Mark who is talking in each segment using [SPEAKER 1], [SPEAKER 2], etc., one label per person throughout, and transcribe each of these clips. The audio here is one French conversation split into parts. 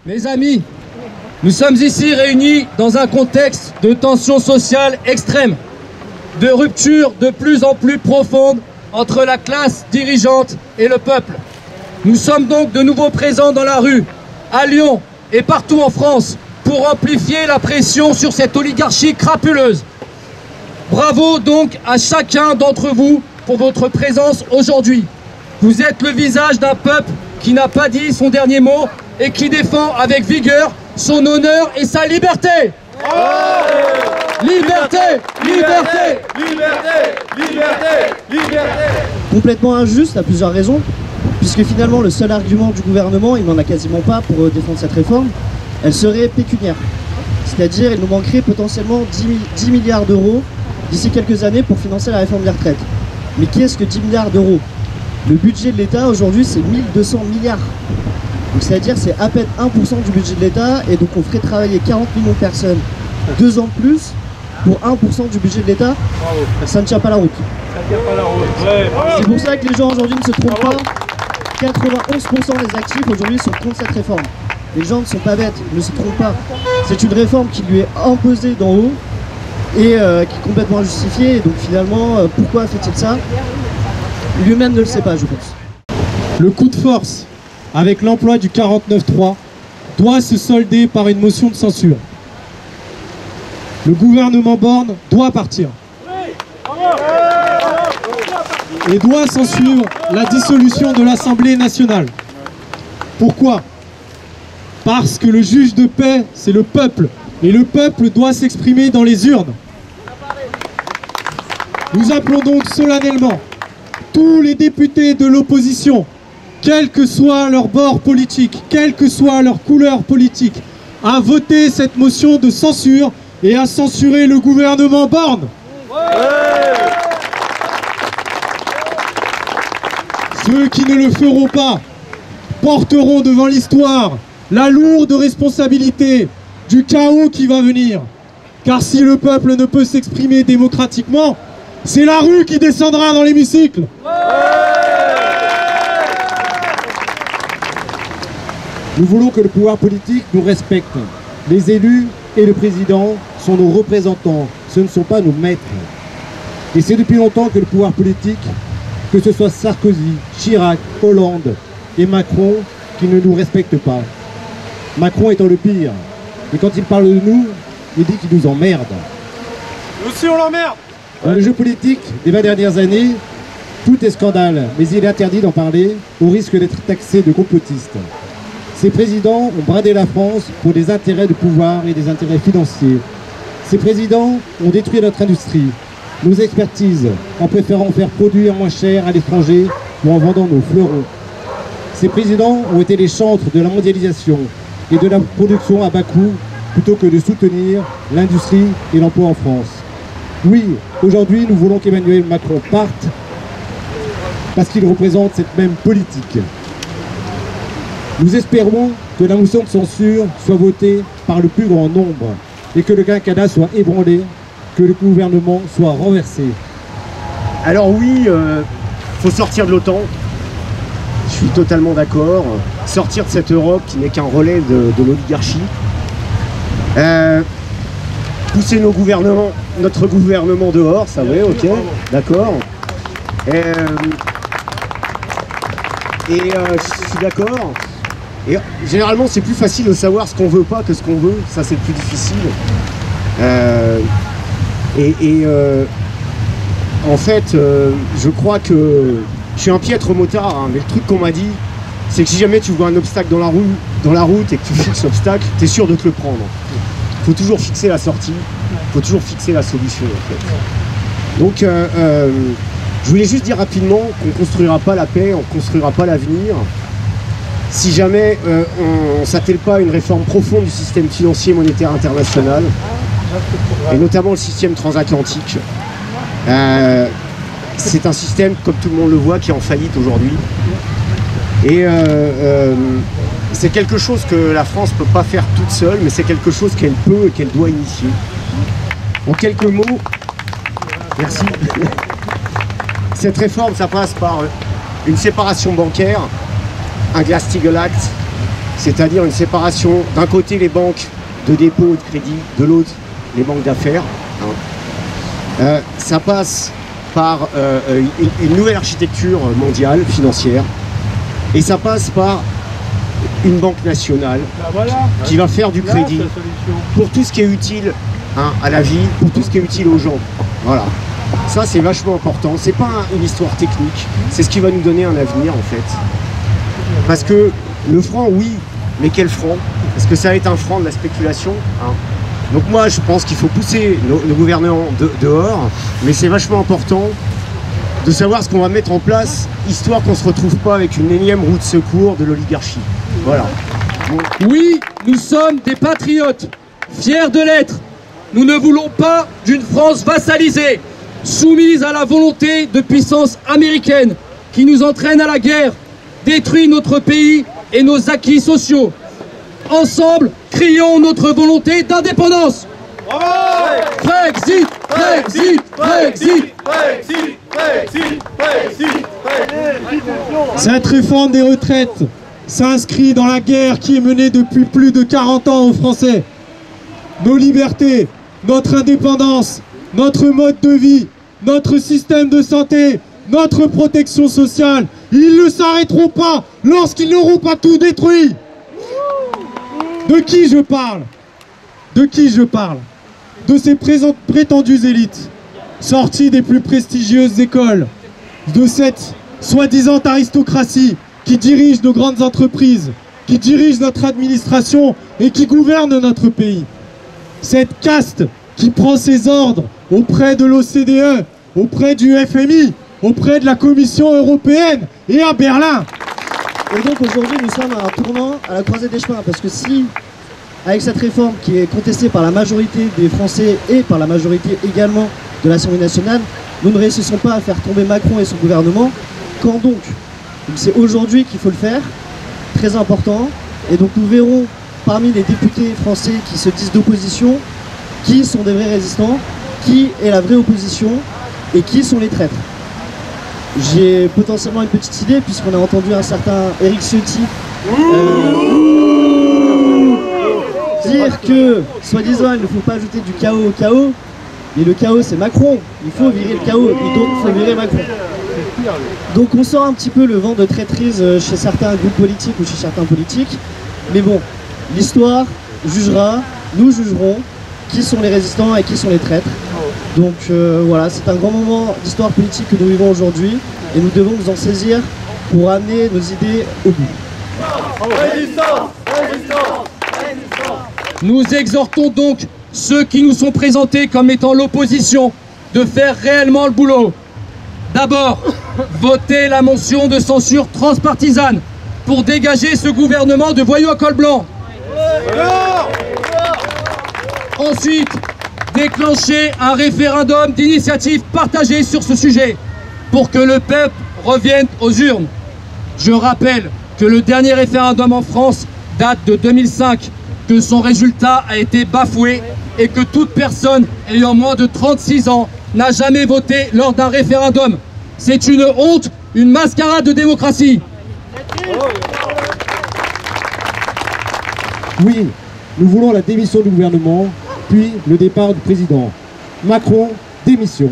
[SPEAKER 1] Mes amis, nous sommes ici réunis dans un contexte de tension sociale extrême, de rupture de plus en plus profonde entre la classe dirigeante et le peuple. Nous sommes donc de nouveau présents dans la rue, à Lyon et partout en France, pour amplifier la pression sur cette oligarchie crapuleuse. Bravo donc à chacun d'entre vous pour votre présence aujourd'hui. Vous êtes le visage d'un peuple qui n'a pas dit son dernier mot et qui défend avec vigueur son honneur et sa liberté. Liberté, liberté, liberté, liberté, liberté.
[SPEAKER 2] Complètement injuste à plusieurs raisons, puisque finalement le seul argument du gouvernement, il n'en a quasiment pas pour défendre cette réforme, elle serait pécuniaire. C'est-à-dire il nous manquerait potentiellement 10 milliards d'euros d'ici quelques années pour financer la réforme des retraites. Mais qu'est-ce que 10 milliards d'euros? Le budget de l'État aujourd'hui c'est 1200 milliards. C'est-à-dire c'est à peine 1% du budget de l'État et donc on ferait travailler 40 millions de personnes 2 ans de plus pour 1% du budget de l'État. Ça ne tient pas la route. C'est pour ça que les gens aujourd'hui ne se trompent pas. 91% des actifs aujourd'hui sont contre cette réforme. Les gens ne sont pas bêtes, ne se trompent pas. C'est une réforme qui lui est imposée d'en haut et qui est complètement injustifiée. Et donc finalement, pourquoi fait-il ça? Lui-même ne le sait pas, je pense.
[SPEAKER 3] Le coup de force avec l'emploi du 49.3 doit se solder par une motion de censure. Le gouvernement Borne doit partir. Et doit s'en suivre la dissolution de l'Assemblée nationale. Pourquoi? Parce que le juge de paix, c'est le peuple. Et le peuple doit s'exprimer dans les urnes. Nous appelons donc solennellement tous les députés de l'opposition, quel que soit leur bord politique, quelle que soit leur couleur politique, à voter cette motion de censure et à censurer le gouvernement Borne. Ceux qui ne le feront pas porteront devant l'histoire la lourde responsabilité du chaos qui va venir. Car si le peuple ne peut s'exprimer démocratiquement, c'est la rue qui descendra dans l'hémicycle.
[SPEAKER 4] Nous voulons que le pouvoir politique nous respecte. Les élus et le président sont nos représentants, ce ne sont pas nos maîtres. Et c'est depuis longtemps que le pouvoir politique, que ce soit Sarkozy, Chirac, Hollande et Macron, qui ne nous respectent pas. Macron étant le pire. Et quand il parle de nous, il dit qu'il nous emmerde.
[SPEAKER 3] Nous aussi on l'emmerde.
[SPEAKER 4] Dans le jeu politique des 20 dernières années, tout est scandale, mais il est interdit d'en parler au risque d'être taxé de complotiste. Ces présidents ont bradé la France pour des intérêts de pouvoir et des intérêts financiers. Ces présidents ont détruit notre industrie, nos expertises, en préférant faire produire moins cher à l'étranger ou en vendant nos fleurons. Ces présidents ont été les chantres de la mondialisation et de la production à bas coût plutôt que de soutenir l'industrie et l'emploi en France. Oui, aujourd'hui, nous voulons qu'Emmanuel Macron parte parce qu'il représente cette même politique. Nous espérons que la motion de censure soit votée par le plus grand nombre et que le quinquennat soit ébranlé, que le gouvernement soit renversé.
[SPEAKER 5] Alors oui, faut sortir de l'OTAN. Je suis totalement d'accord. Sortir de cette Europe qui n'est qu'un relais de l'oligarchie. Pousser notre gouvernement dehors, ça oui, ok, d'accord. Je suis d'accord. Et généralement, c'est plus facile de savoir ce qu'on veut pas que ce qu'on veut. Ça, c'est le plus difficile. En fait, je crois que je suis un piètre motard, hein, mais le truc qu'on m'a dit, c'est que si jamais tu vois un obstacle dans la route et que tu fixes l'obstacle, tu es sûr de te le prendre. Il faut toujours fixer la sortie, il faut toujours fixer la solution, en fait. Donc, je voulais juste dire rapidement qu'on ne construira pas la paix, on ne construira pas l'avenir si jamais on ne s'attelle pas à une réforme profonde du système financier et monétaire international, et notamment le système transatlantique. C'est un système, comme tout le monde le voit, qui est en faillite aujourd'hui. Et c'est quelque chose que la France ne peut pas faire toute seule, mais c'est quelque chose qu'elle peut et qu'elle doit initier. En quelques mots, merci. Cette réforme, ça passe par une séparation bancaire, un Glass-Steagall Act, c'est-à-dire une séparation d'un côté les banques de dépôt et de crédit, de l'autre les banques d'affaires. Ça passe par une nouvelle architecture mondiale, financière, et ça passe par une banque nationale qui va faire du crédit pour tout ce qui est utile à la vie, pour tout ce qui est utile aux gens. Voilà. Ça, c'est vachement important. C'est pas une histoire technique, c'est ce qui va nous donner un avenir, en fait. Parce que le franc, oui, mais quel franc? Est-ce que ça va être un franc de la spéculation, hein? Donc moi, je pense qu'il faut pousser nos gouvernants dehors, mais c'est vachement important de savoir ce qu'on va mettre en place, histoire qu'on ne se retrouve pas avec une énième roue de secours de l'oligarchie. Voilà. Bon.
[SPEAKER 1] Oui, nous sommes des patriotes, fiers de l'être. Nous ne voulons pas d'une France vassalisée, soumise à la volonté de puissance américaine qui nous entraîne à la guerre, détruit notre pays et nos acquis sociaux. Ensemble, crions notre volonté d'indépendance. Brexit, Brexit, Brexit, Brexit, Brexit, Brexit.
[SPEAKER 3] Cette réforme des retraites s'inscrit dans la guerre qui est menée depuis plus de 40 ans aux Français. Nos libertés, notre indépendance, notre mode de vie, notre système de santé, notre protection sociale, ils ne s'arrêteront pas lorsqu'ils n'auront pas tout détruit. De qui je parle? De qui je parle? De ces prétendues élites, sorties des plus prestigieuses écoles, de cette soi-disant aristocratie qui dirige nos grandes entreprises, qui dirige notre administration et qui gouverne notre pays. Cette caste qui prend ses ordres auprès de l'OCDE, auprès du FMI, auprès de la Commission européenne et à Berlin.
[SPEAKER 2] Et donc aujourd'hui nous sommes à un tournant à la croisée des chemins, parce que si, avec cette réforme qui est contestée par la majorité des Français et par la majorité également de l'Assemblée nationale, nous ne réussissons pas à faire tomber Macron et son gouvernement, quand donc? Donc c'est aujourd'hui qu'il faut le faire, très important, et donc nous verrons parmi les députés français qui se disent d'opposition, qui sont des vrais résistants, qui est la vraie opposition et qui sont les traîtres. J'ai potentiellement une petite idée, puisqu'on a entendu un certain Éric Ciotti dire que, soi-disant, il ne faut pas ajouter du chaos au chaos, et le chaos c'est Macron, il faut virer le chaos, et donc il faut virer Macron. Donc on sent un petit peu le vent de traîtrise chez certains groupes politiques ou chez certains politiques, mais bon, l'histoire jugera, nous jugerons qui sont les résistants et qui sont les traîtres. Donc voilà, c'est un grand moment d'histoire politique que nous vivons aujourd'hui, et nous devons nous en saisir pour amener nos idées au bout.
[SPEAKER 1] Résistance, résistance, résistance. Nous exhortons donc ceux qui nous sont présentés comme étant l'opposition de faire réellement le boulot. D'abord, voter la motion de censure transpartisane pour dégager ce gouvernement de voyous à col blanc. Ensuite, déclencher un référendum d'initiative partagée sur ce sujet pour que le peuple revienne aux urnes. Je rappelle que le dernier référendum en France date de 2005, que son résultat a été bafoué et que toute personne ayant moins de 36 ans n'a jamais voté lors d'un référendum. C'est une honte, une mascarade de démocratie.
[SPEAKER 4] Oui, nous voulons la démission du gouvernement, puis le départ du président. Macron, démission.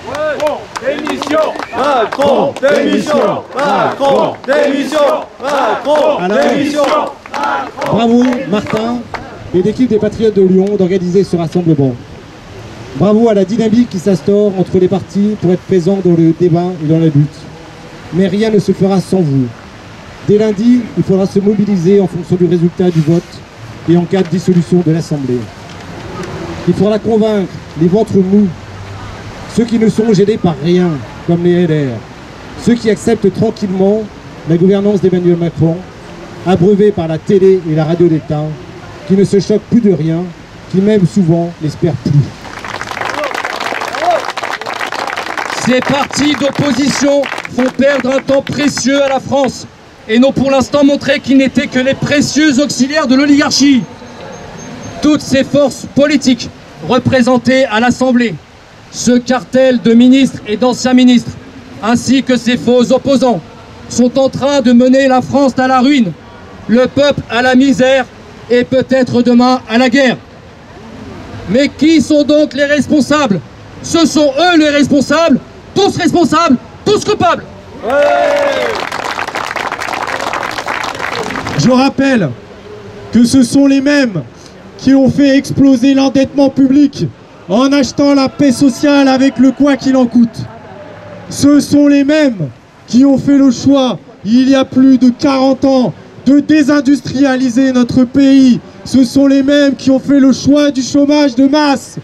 [SPEAKER 6] Macron, démission. Macron, démission. Macron, démission. Macron, démission.
[SPEAKER 4] Bravo Martin et l'équipe des Patriotes de Lyon d'organiser ce rassemblement. Bravo à la dynamique qui s'instaure entre les partis pour être présents dans le débat et dans la lutte. Mais rien ne se fera sans vous. Dès lundi, il faudra se mobiliser en fonction du résultat du vote et en cas de dissolution de l'Assemblée. Il faudra convaincre les ventres mous, ceux qui ne sont gênés par rien, comme les LR, ceux qui acceptent tranquillement la gouvernance d'Emmanuel Macron, abreuvés par la télé et la radio d'État, qui ne se choquent plus de rien, qui même souvent n'espèrent plus.
[SPEAKER 1] Ces partis d'opposition font perdre un temps précieux à la France et n'ont pour l'instant montré qu'ils n'étaient que les précieux auxiliaires de l'oligarchie. Toutes ces forces politiques représentées à l'Assemblée, ce cartel de ministres et d'anciens ministres, ainsi que ces faux opposants, sont en train de mener la France à la ruine. le peuple à la misère et peut-être demain à la guerre. Mais qui sont donc les responsables? Ce sont eux les responsables, tous coupables.
[SPEAKER 3] Je rappelle que ce sont les mêmes qui ont fait exploser l'endettement public en achetant la paix sociale avec le quoi qu'il en coûte. Ce sont les mêmes qui ont fait le choix, il y a plus de 40 ans, de désindustrialiser notre pays. Ce sont les mêmes qui ont fait le choix du chômage de masse.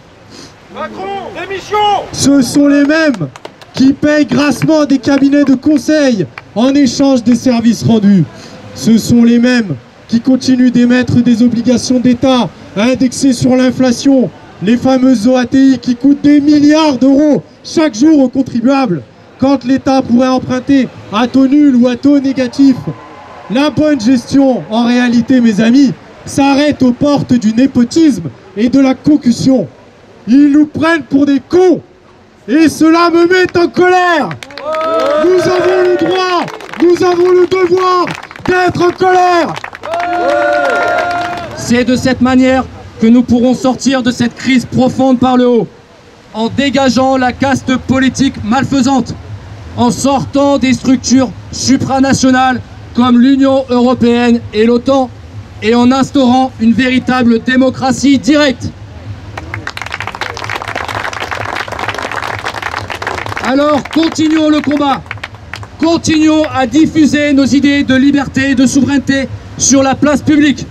[SPEAKER 6] Macron, démission!
[SPEAKER 3] Ce sont les mêmes qui payent grassement des cabinets de conseil en échange des services rendus. Ce sont les mêmes qui continuent d'émettre des obligations d'État indexées sur l'inflation, les fameuses OATI qui coûtent des milliards d'euros chaque jour aux contribuables, quand l'État pourrait emprunter à taux nul ou à taux négatif. La bonne gestion, en réalité, mes amis, s'arrête aux portes du népotisme et de la concussion. Ils nous prennent pour des cons et cela me met en colère. Nous avons le droit, nous avons le devoir d'être en colère.
[SPEAKER 1] C'est de cette manière que nous pourrons sortir de cette crise profonde par le haut, en dégageant la caste politique malfaisante, en sortant des structures supranationales comme l'Union européenne et l'OTAN, et en instaurant une véritable démocratie directe. Alors continuons le combat, continuons à diffuser nos idées de liberté et de souveraineté sur la place publique,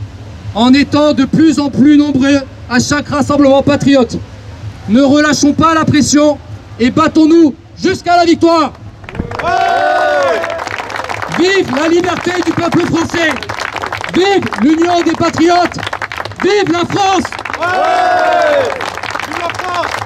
[SPEAKER 1] en étant de plus en plus nombreux à chaque rassemblement patriote. Ne relâchons pas la pression et battons-nous jusqu'à la victoire. Vive la liberté du peuple français! Vive l'Union des patriotes! Vive la France!
[SPEAKER 6] Vive la France!